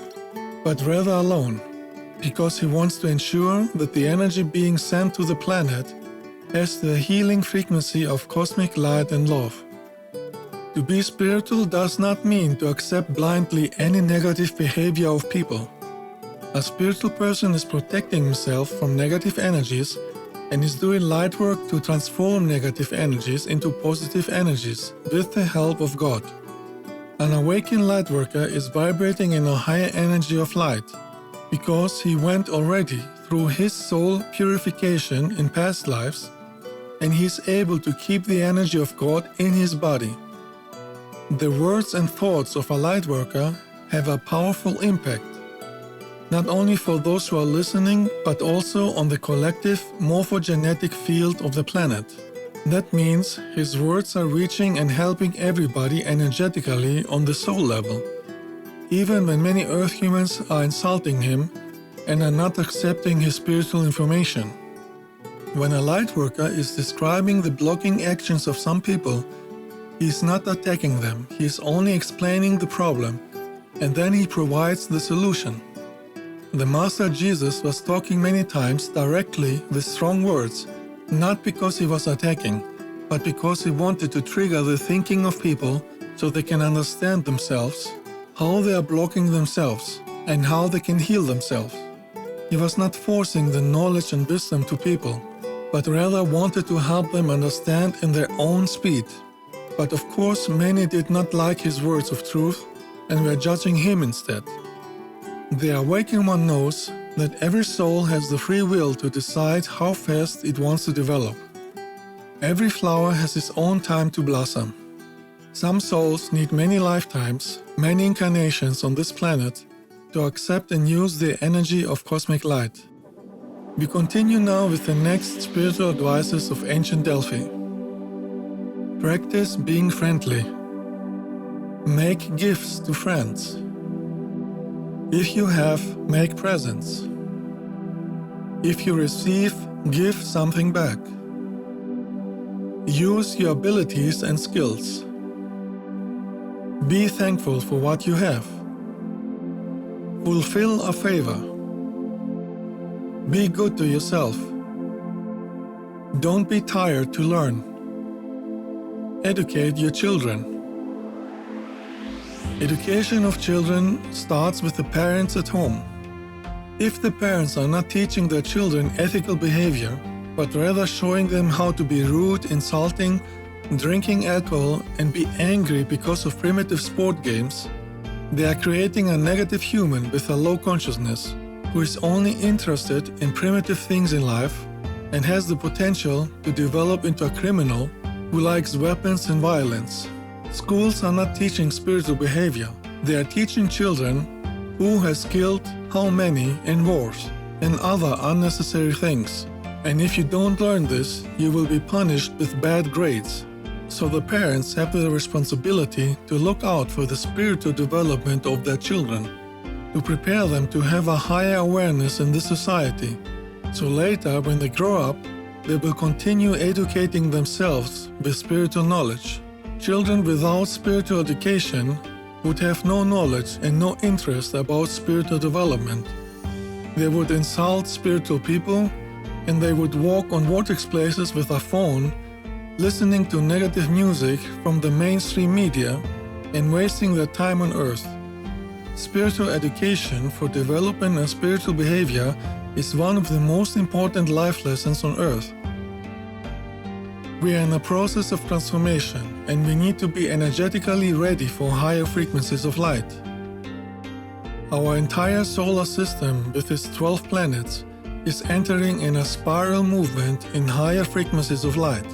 but rather alone, because he wants to ensure that the energy being sent to the planet has the healing frequency of cosmic light and love. To be spiritual does not mean to accept blindly any negative behavior of people. A spiritual person is protecting himself from negative energies and is doing light work to transform negative energies into positive energies with the help of God. An awakened light worker is vibrating in a higher energy of light because he went already through his soul purification in past lives, and he is able to keep the energy of God in his body. The words and thoughts of a light worker have a powerful impact, not only for those who are listening, but also on the collective morphogenetic field of the planet. That means his words are reaching and helping everybody energetically on the soul level, even when many Earth humans are insulting him and are not accepting his spiritual information. When a light worker is describing the blocking actions of some people, he is not attacking them, he is only explaining the problem, and then he provides the solution. The Master Jesus was talking many times directly with strong words, not because he was attacking, but because he wanted to trigger the thinking of people so they can understand themselves, how they are blocking themselves, and how they can heal themselves. He was not forcing the knowledge and wisdom to people, but rather wanted to help them understand in their own speed. But of course, many did not like his words of truth and were judging him instead. The awakened one knows that every soul has the free will to decide how fast it wants to develop. Every flower has its own time to blossom. Some souls need many lifetimes, many incarnations on this planet to accept and use the energy of cosmic light. We continue now with the next spiritual advices of ancient Delphi. Practice being friendly. Make gifts to friends. If you have, make presents. If you receive, give something back. Use your abilities and skills. Be thankful for what you have. Fulfill a favor. Be good to yourself. Don't be tired to learn. Educate your children. Education of children starts with the parents at home. If the parents are not teaching their children ethical behavior, but rather showing them how to be rude, insulting, drinking alcohol, and be angry because of primitive sport games, they are creating a negative human with a low consciousness, who is only interested in primitive things in life and has the potential to develop into a criminal who likes weapons and violence. Schools are not teaching spiritual behavior. They are teaching children who has killed how many in wars and other unnecessary things. And if you don't learn this, you will be punished with bad grades. So the parents have the responsibility to look out for the spiritual development of their children, to prepare them to have a higher awareness in this society. So later, when they grow up, they will continue educating themselves with spiritual knowledge. Children without spiritual education would have no knowledge and no interest about spiritual development. They would insult spiritual people and they would walk on vortex places with a phone, listening to negative music from the mainstream media and wasting their time on earth. Spiritual education for development and spiritual behavior is one of the most important life lessons on earth. We are in a process of transformation, and we need to be energetically ready for higher frequencies of light. Our entire solar system with its 12 planets is entering in a spiral movement in higher frequencies of light.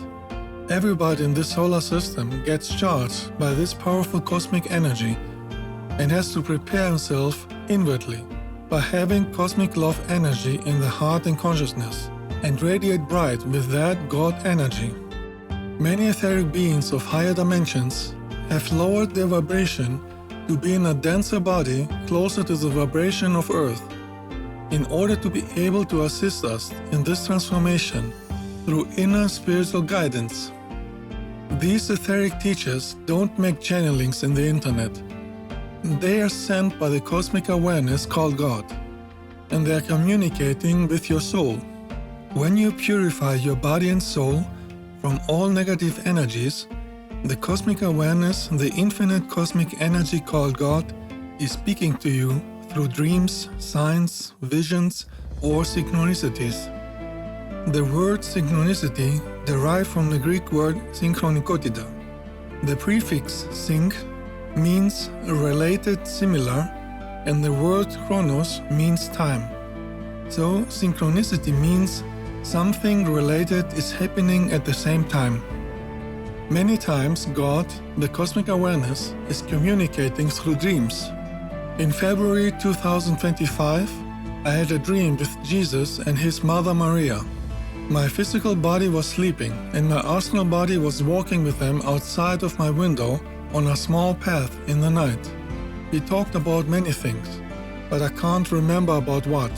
Everybody in this solar system gets charged by this powerful cosmic energy and has to prepare himself inwardly by having cosmic love energy in the heart and consciousness and radiate bright with that God energy. Many etheric beings of higher dimensions have lowered their vibration to be in a denser body closer to the vibration of Earth in order to be able to assist us in this transformation through inner spiritual guidance. These etheric teachers don't make channelings in the internet. They are sent by the cosmic awareness called God, and they are communicating with your soul. When you purify your body and soul from all negative energies, the cosmic awareness, the infinite cosmic energy called God, is speaking to you through dreams, signs, visions, or synchronicities. The word synchronicity derived from the Greek word synchronikotida. The prefix sync means related, similar, and the word chronos means time. So synchronicity means something related is happening at the same time. Many times God, the cosmic awareness, is communicating through dreams. In February 2025, I had a dream with Jesus and his mother Maria. My physical body was sleeping and my astral body was walking with them outside of my window on a small path in the night. We talked about many things, but I can't remember about what.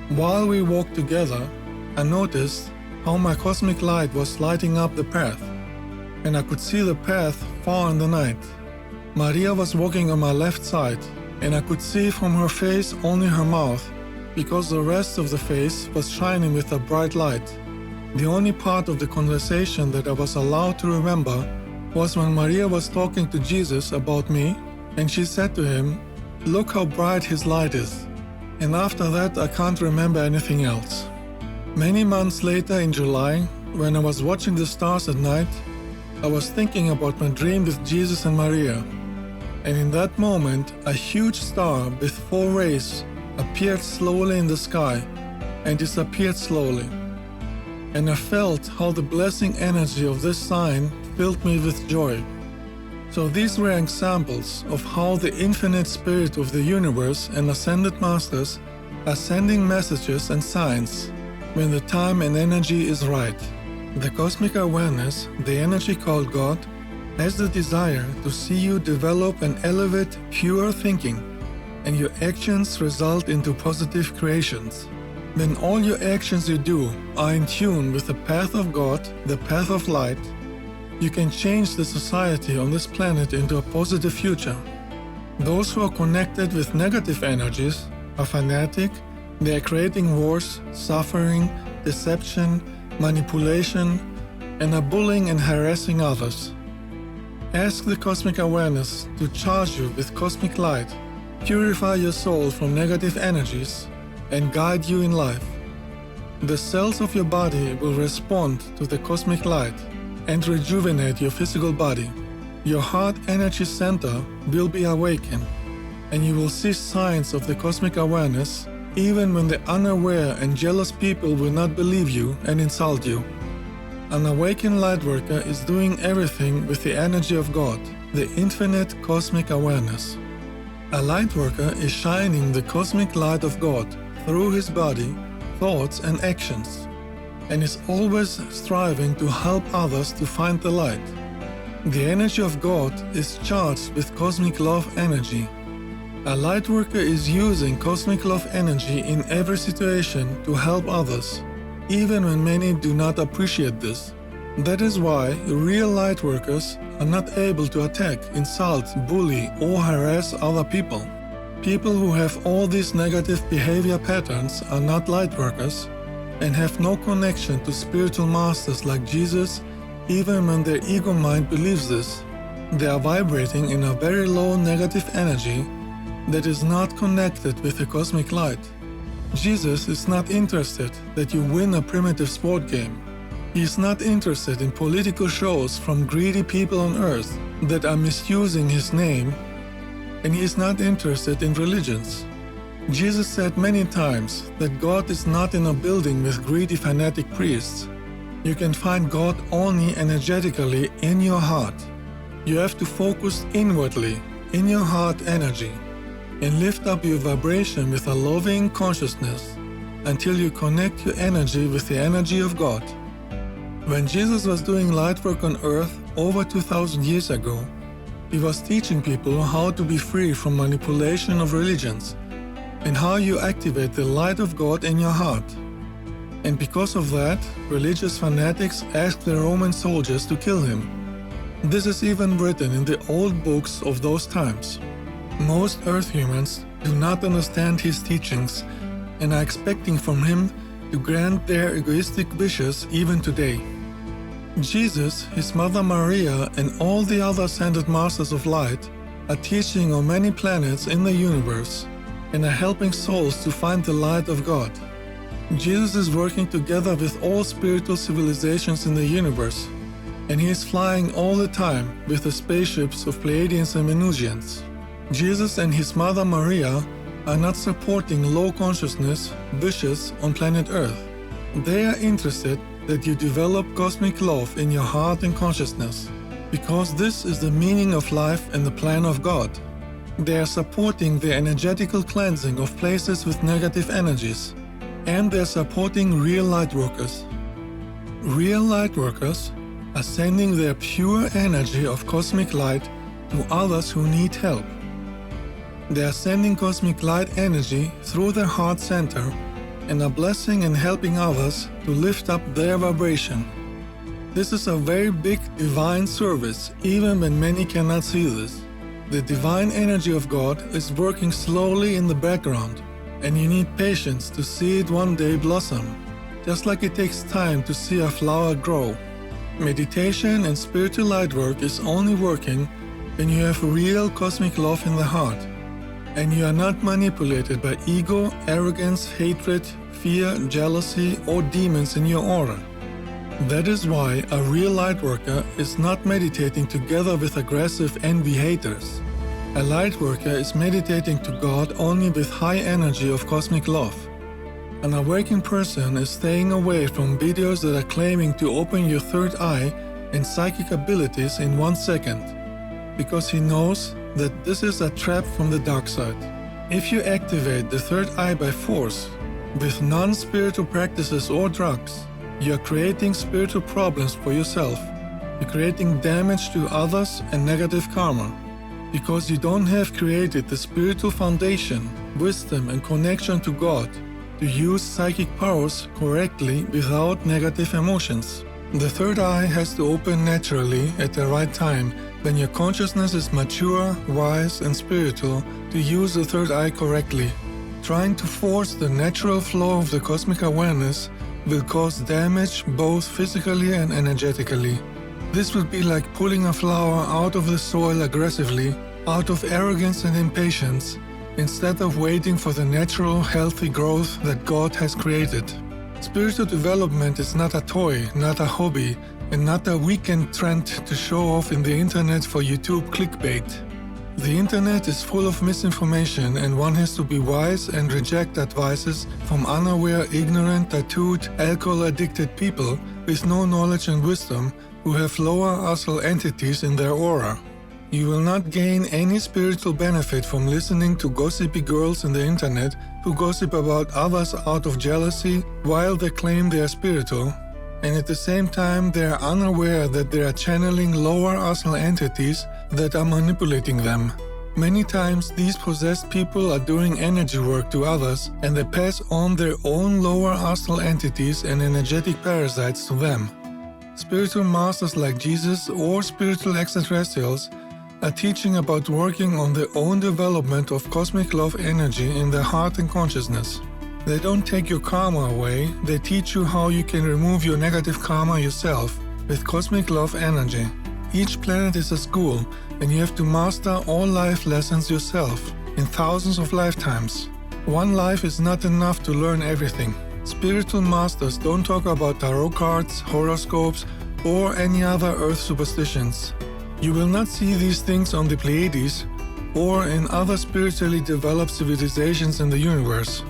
While we walked together, I noticed how my cosmic light was lighting up the path, and I could see the path far in the night. Maria was walking on my left side, and I could see from her face only her mouth, because the rest of the face was shining with a bright light. The only part of the conversation that I was allowed to remember was when Maria was talking to Jesus about me, and she said to him, "Look how bright his light is." And after that, I can't remember anything else. Many months later in July, when I was watching the stars at night, I was thinking about my dream with Jesus and Maria. And in that moment, a huge star with 4 rays appeared slowly in the sky and disappeared slowly. And I felt how the blessing energy of this sign filled me with joy. So these were examples of how the infinite spirit of the universe and ascended masters are sending messages and signs when the time and energy is right. The cosmic awareness, the energy called God, has the desire to see you develop and elevate pure thinking, and your actions result into positive creations. When all your actions you do are in tune with the path of God, the path of light, you can change the society on this planet into a positive future. Those who are connected with negative energies are fanatic, they are creating wars, suffering, deception, manipulation, and are bullying and harassing others. Ask the cosmic awareness to charge you with cosmic light, purify your soul from negative energies, and guide you in life. The cells of your body will respond to the cosmic light and rejuvenate your physical body. Your heart energy center will be awakened, and you will see signs of the cosmic awareness even when the unaware and jealous people will not believe you and insult you. An awakened lightworker is doing everything with the energy of God, the infinite cosmic awareness. A lightworker is shining the cosmic light of God through his body, thoughts, and actions, and is always striving to help others to find the light. The energy of God is charged with cosmic love energy. A lightworker is using cosmic love energy in every situation to help others, even when many do not appreciate this. That is why real lightworkers are not able to attack, insult, bully, or harass other people. People who have all these negative behavior patterns are not lightworkers, and have no connection to spiritual masters like Jesus, even when their ego mind believes this. They are vibrating in a very low negative energy that is not connected with the cosmic light. Jesus is not interested that you win a primitive sport game. He is not interested in political shows from greedy people on earth that are misusing his name, and he is not interested in religions. Jesus said many times that God is not in a building with greedy fanatic priests. You can find God only energetically in your heart. You have to focus inwardly, in your heart energy, and lift up your vibration with a loving consciousness until you connect your energy with the energy of God. When Jesus was doing light work on earth over 2000 years ago, he was teaching people how to be free from manipulation of religions and how you activate the light of God in your heart. And because of that, religious fanatics asked the Roman soldiers to kill him. This is even written in the old books of those times. Most earth humans do not understand his teachings and are expecting from him to grant their egoistic wishes even today. Jesus, his mother Maria, and all the other ascended masters of light are teaching on many planets in the universe and are helping souls to find the light of God. Jesus is working together with all spiritual civilizations in the universe, and he is flying all the time with the spaceships of Pleiadians and Venusians. Jesus and his mother Maria are not supporting low consciousness wishes on planet Earth. They are interested that you develop cosmic love in your heart and consciousness, because this is the meaning of life and the plan of God. They are supporting the energetical cleansing of places with negative energies, and they are supporting real light workers. Real light workers are sending their pure energy of cosmic light to others who need help. They are sending cosmic light energy through their heart center and are blessing and helping others to lift up their vibration. This is a very big divine service, even when many cannot see this. The divine energy of God is working slowly in the background, and you need patience to see it one day blossom, just like it takes time to see a flower grow. Meditation and spiritual light work is only working when you have real cosmic love in the heart, and you are not manipulated by ego, arrogance, hatred, fear, jealousy, or demons in your aura. That is why a real light worker is not meditating together with aggressive envy haters. A light worker is meditating to God only with high energy of cosmic love. An awakened person is staying away from videos that are claiming to open your third eye and psychic abilities in 1 second, because he knows that this is a trap from the dark side. If you activate the third eye by force, with non-spiritual practices or drugs, you are creating spiritual problems for yourself. You're creating damage to others and negative karma, because you don't have created the spiritual foundation, wisdom and connection to God to use psychic powers correctly without negative emotions. The third eye has to open naturally at the right time when your consciousness is mature, wise and spiritual to use the third eye correctly. Trying to force the natural flow of the cosmic awareness will cause damage both physically and energetically. This would be like pulling a flower out of the soil aggressively, out of arrogance and impatience, instead of waiting for the natural, healthy growth that God has created. Spiritual development is not a toy, not a hobby, and not a weekend trend to show off in the internet for YouTube clickbait. The internet is full of misinformation, and one has to be wise and reject advices from unaware, ignorant, tattooed, alcohol-addicted people with no knowledge and wisdom who have lower astral entities in their aura. You will not gain any spiritual benefit from listening to gossipy girls on the internet who gossip about others out of jealousy while they claim they are spiritual, and at the same time they are unaware that they are channeling lower astral entities that are manipulating them. Many times these possessed people are doing energy work to others, and they pass on their own lower astral entities and energetic parasites to them. Spiritual masters like Jesus or spiritual extraterrestrials are teaching about working on their own development of cosmic love energy in their heart and consciousness. They don't take your karma away, they teach you how you can remove your negative karma yourself with cosmic love energy. Each planet is a school, and you have to master all life lessons yourself in thousands of lifetimes. One life is not enough to learn everything. Spiritual masters don't talk about tarot cards, horoscopes, or any other earth superstitions. You will not see these things on the Pleiades or in other spiritually developed civilizations in the universe.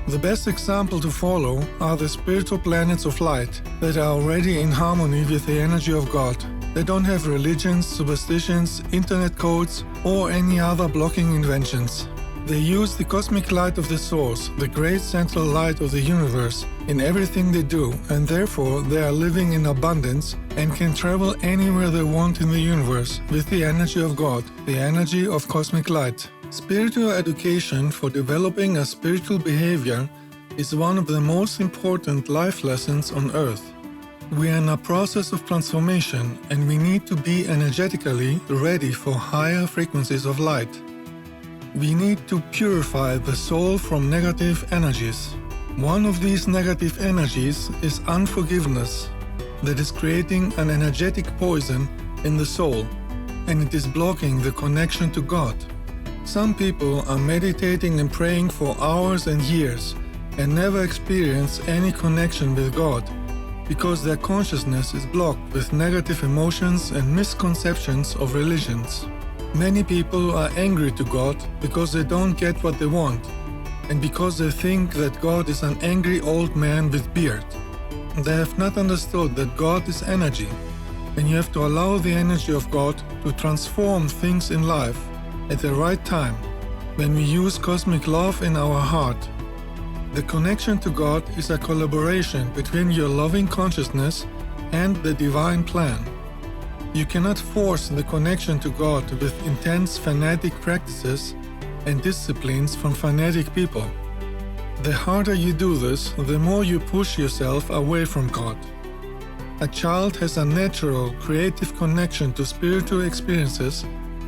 The best example to follow are the spiritual planets of light that are already in harmony with the energy of God. They don't have religions, superstitions, internet codes, or any other blocking inventions. They use the cosmic light of the source, the great central light of the universe, in everything they do, and therefore they are living in abundance and can travel anywhere they want in the universe with the energy of God, the energy of cosmic light. Spiritual education for developing a spiritual behavior is one of the most important life lessons on Earth. We are in a process of transformation, and we need to be energetically ready for higher frequencies of light. We need to purify the soul from negative energies. One of these negative energies is unforgiveness, that is creating an energetic poison in the soul, and it is blocking the connection to God. Some people are meditating and praying for hours and years and never experience any connection with God because their consciousness is blocked with negative emotions and misconceptions of religions. Many people are angry to God because they don't get what they want, and because they think that God is an angry old man with beard. They have not understood that God is energy, and you have to allow the energy of God to transform things in life at the right time, when we use cosmic love in our heart. The connection to God is a collaboration between your loving consciousness and the divine plan. You cannot force the connection to God with intense fanatic practices and disciplines from fanatic people. The harder you do this, the more you push yourself away from God. A child has a natural, creative connection to spiritual experiences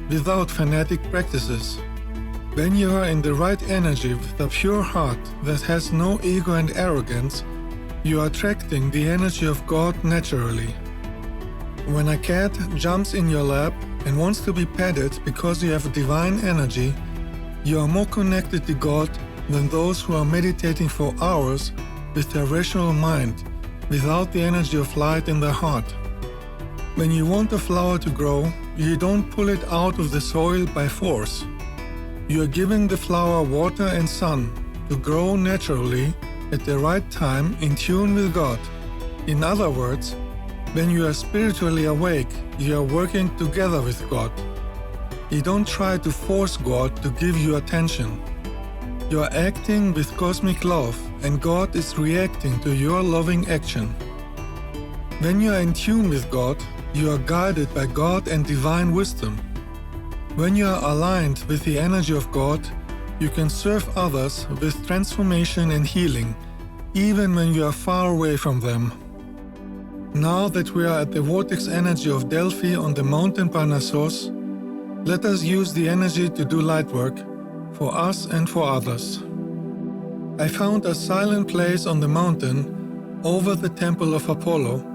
without fanatic practices. When you are in the right energy with a pure heart that has no ego and arrogance, you are attracting the energy of God naturally. When a cat jumps in your lap and wants to be petted because you have divine energy, you are more connected to God than those who are meditating for hours with their rational mind, without the energy of light in their heart. When you want a flower to grow, you don't pull it out of the soil by force. You are giving the flower water and sun to grow naturally at the right time in tune with God. In other words, when you are spiritually awake, you are working together with God. You don't try to force God to give you attention. You are acting with cosmic love, and God is reacting to your loving action. When you are in tune with God, you are guided by God and divine wisdom. When you are aligned with the energy of God, you can serve others with transformation and healing, even when you are far away from them. Now that we are at the vortex energy of Delphi on the mountain Parnassos, let us use the energy to do light work for us and for others. I found a silent place on the mountain over the temple of Apollo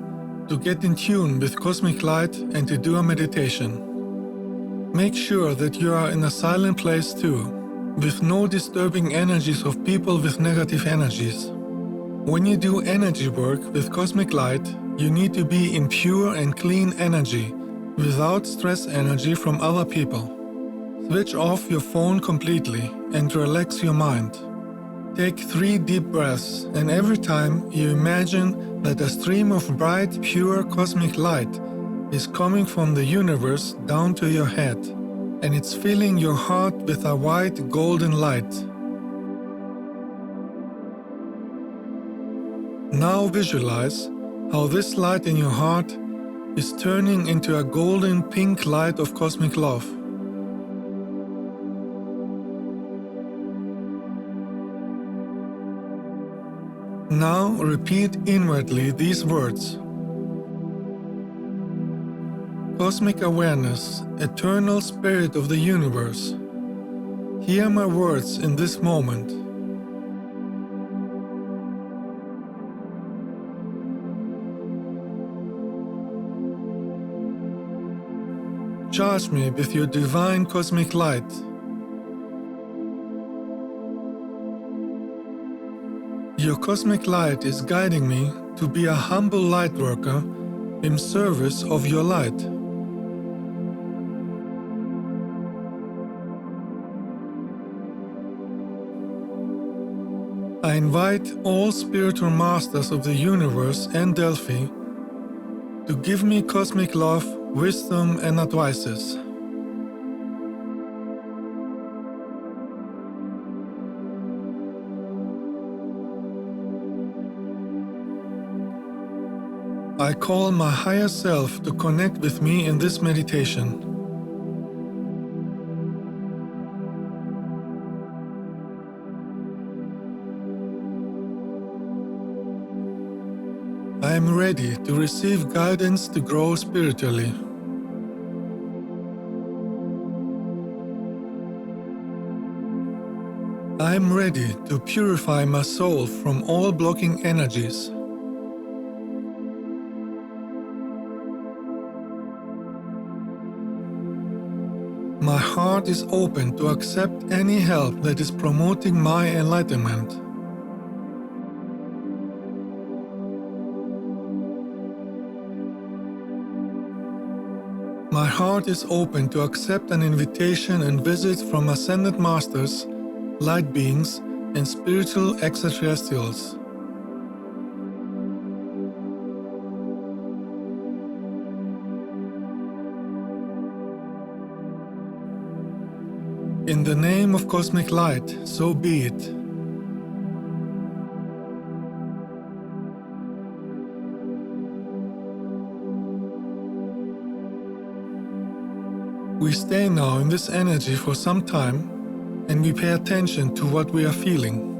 to get in tune with cosmic light and to do a meditation. Make sure that you are in a silent place too, with no disturbing energies of people with negative energies. When you do energy work with cosmic light, you need to be in pure and clean energy, without stress energy from other people. Switch off your phone completely and relax your mind. Take 3 deep breaths, and every time you imagine that a stream of bright, pure cosmic light is coming from the universe down to your head, and it's filling your heart with a white golden light. Now visualize how this light in your heart is turning into a golden pink light of cosmic love. Now repeat inwardly these words. Cosmic awareness, eternal spirit of the universe, hear my words in this moment. charge me with your divine cosmic light. Your cosmic light is guiding me to be a humble light worker in service of your light. I invite all spiritual masters of the universe and Delphi to give me cosmic love, wisdom, and advices. I call my higher self to connect with me in this meditation. I am ready to receive guidance to grow spiritually. I am ready to purify my soul from all blocking energies. My heart is open to accept any help that is promoting my enlightenment. My heart is open to accept an invitation and visit from ascended masters, light beings, and spiritual extraterrestrials. In the name of cosmic light, so be it. We stay now in this energy for some time, and we pay attention to what we are feeling.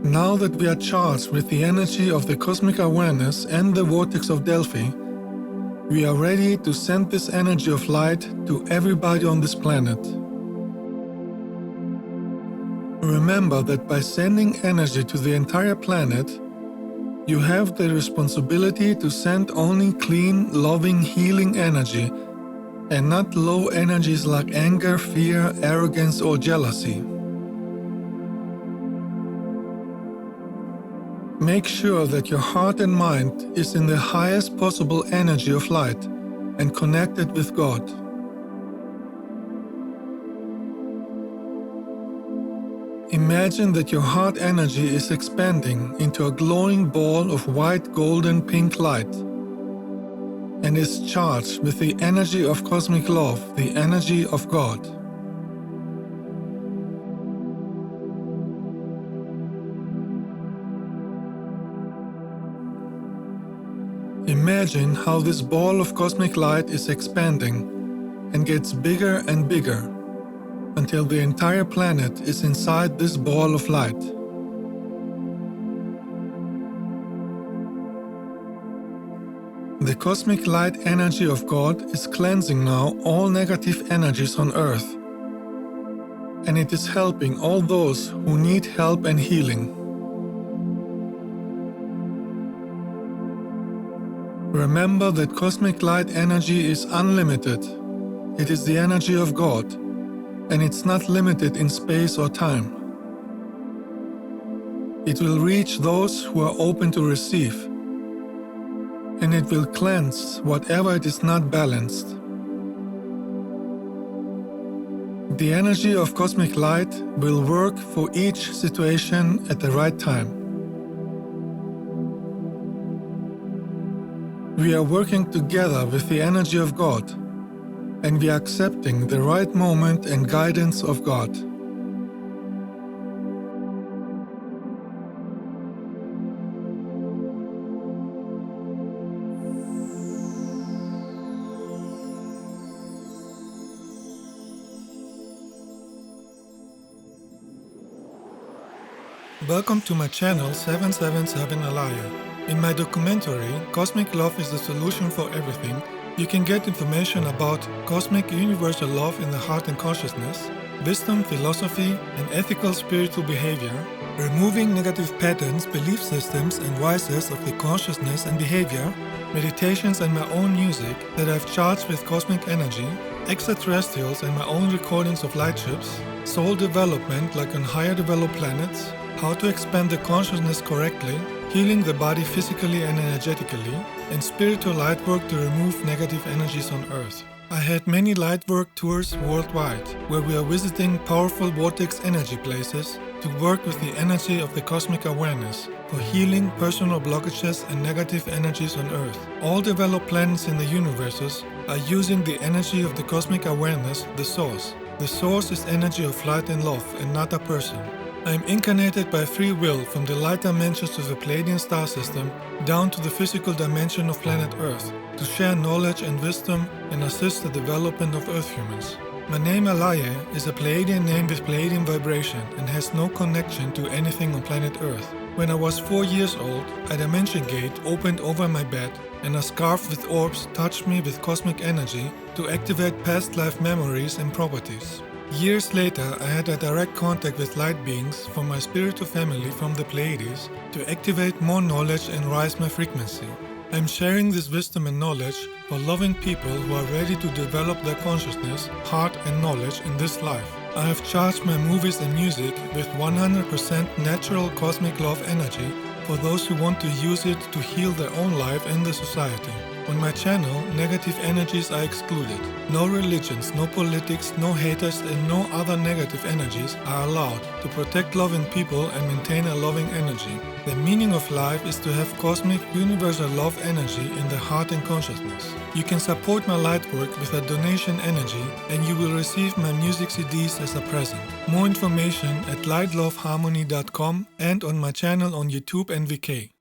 Now that we are charged with the energy of the cosmic awareness and the vortex of Delphi, we are ready to send this energy of light to everybody on this planet. Remember that by sending energy to the entire planet, you have the responsibility to send only clean, loving, healing energy, and not low energies like anger, fear, arrogance, or jealousy. Make sure that your heart and mind is in the highest possible energy of light and connected with God. Imagine that your heart energy is expanding into a glowing ball of white, golden, pink light and is charged with the energy of cosmic love, the energy of God. Imagine how this ball of cosmic light is expanding and gets bigger and bigger until the entire planet is inside this ball of light. The cosmic light energy of God is cleansing now all negative energies on Earth, and it is helping all those who need help and healing. Remember that cosmic light energy is unlimited. It is the energy of God, and it's not limited in space or time. It will reach those who are open to receive, and it will cleanse whatever it is not balanced. The energy of cosmic light will work for each situation at the right time. We are working together with the energy of God, and we are accepting the right moment and guidance of God. Welcome to my channel 777 Alaya. In my documentary, Cosmic Love is the Solution for Everything, you can get information about cosmic universal love in the heart and consciousness, wisdom, philosophy, and ethical spiritual behavior, removing negative patterns, belief systems, and vices of the consciousness and behavior, meditations and my own music that I've charged with cosmic energy, extraterrestrials and my own recordings of light ships, soul development like on higher developed planets, how to expand the consciousness correctly, healing the body physically and energetically, and spiritual light work to remove negative energies on Earth. I had many light work tours worldwide, where we are visiting powerful vortex energy places to work with the energy of the cosmic awareness for healing personal blockages and negative energies on Earth. All developed planets in the universes are using the energy of the cosmic awareness, the Source. The Source is energy of light and love and not a person. I am incarnated by free will from the light dimensions of the Pleiadian star system down to the physical dimension of planet Earth to share knowledge and wisdom and assist the development of Earth humans. My name Alaya is a Pleiadian name with Pleiadian vibration and has no connection to anything on planet Earth. When I was 4 years old, a dimension gate opened over my bed and a scarf with orbs touched me with cosmic energy to activate past life memories and properties. Years later, I had a direct contact with light beings from my spiritual family from the Pleiades to activate more knowledge and rise my frequency. I am sharing this wisdom and knowledge for loving people who are ready to develop their consciousness, heart and knowledge in this life. I have charged my movies and music with 100% natural cosmic love energy for those who want to use it to heal their own life and the society. On my channel, negative energies are excluded. No religions, no politics, no haters, and no other negative energies are allowed to protect loving people and maintain a loving energy. The meaning of life is to have cosmic, universal love energy in the heart and consciousness. You can support my light work with a donation energy and you will receive my music CDs as a present. More information at lightloveharmony.com and on my channel on YouTube and VK.